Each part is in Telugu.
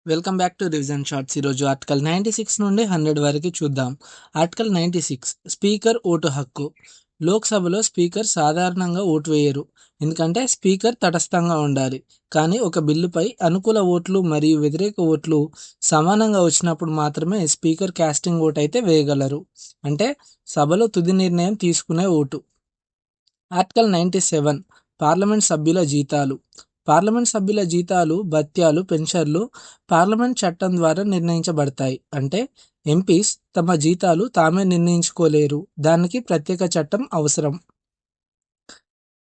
Welcome back to revision shorts. ఈరోజు ఆర్టికల్ 96 నుండి 100 వరకు చూద్దాం. ఆర్టికల్ 96 స్పీకర్ ఓటు హక్కు. లోక్సభలో స్పీకర్ సాధారణంగా ఓటు వేయరు, ఎందుకంటే స్పీకర్ తటస్థంగా ఉండాలి. కానీ ఒక బిల్లుపై అనుకూల ఓట్లు మరియు వ్యతిరేక ఓట్లు సమానంగా వచ్చినప్పుడు మాత్రమే స్పీకర్ కాస్టింగ్ ఓట్ అయితే వేయగలరు, అంటే సభలో తుది నిర్ణయం తీసుకునే ఓటు. ఆర్టికల్ 97 పార్లమెంట్ సభ్యుల జీతాలు. పార్లమెంట్ సభ్యుల జీతాలు, భత్యాలు, పెన్షన్లు పార్లమెంట్ చట్టం ద్వారా నిర్ణయించబడతాయి. అంటే ఎంపీస్ తమ జీతాలు తామే నిర్ణయించుకోలేరు, దానికి ప్రత్యేక చట్టం అవసరం.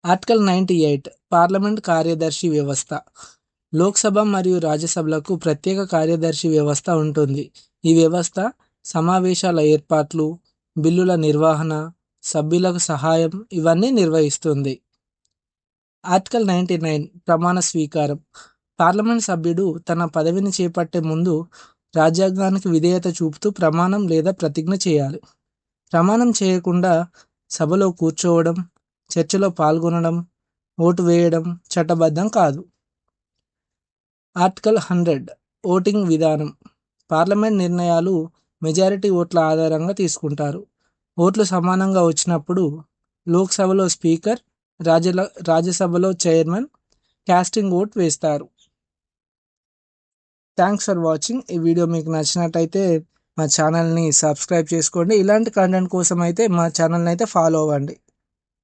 ఆర్టికల్ 98 పార్లమెంట్ కార్యదర్శి వ్యవస్థ. లోక్సభ మరియు రాజ్యసభలకు ప్రత్యేక కార్యదర్శి వ్యవస్థ ఉంటుంది. ఈ వ్యవస్థ సమావేశాల ఏర్పాట్లు, బిల్లుల నిర్వహణ, సభ్యులకు సహాయం ఇవన్నీ నిర్వహిస్తుంది. ఆర్టికల్ 99 ప్రమాణ స్వీకారం. పార్లమెంట్ సభ్యుడు తన పదవిని చేపట్టే ముందు రాజ్యాంగానికి విధేయత చూపుతూ ప్రమాణం లేదా ప్రతిజ్ఞ చేయాలి. ప్రమాణం చేయకుండా సభలో కూర్చోవడం, చర్చలో పాల్గొనడం, ఓటు వేయడం చట్టబద్ధం కాదు. ఆర్టికల్ 100 ఓటింగ్ విధానం. పార్లమెంట్ నిర్ణయాలు మెజారిటీ ఓట్ల ఆధారంగా తీసుకుంటారు. ఓట్లు సమానంగా వచ్చినప్పుడు లోక్సభలో స్పీకర్, రాజ్యసభలో చైర్మన్ కాస్టింగ్ ఓట్ వేస్తారు. Thanks for watching. ఈ వీడియో మీకు నచ్చినట్టయితే మా ఛానల్ని సబ్స్క్రైబ్ చేసుకోండి. ఇలాంటి కంటెంట్ కోసం అయితే మా ఛానల్ని అయితే ఫాలో అవ్వండి.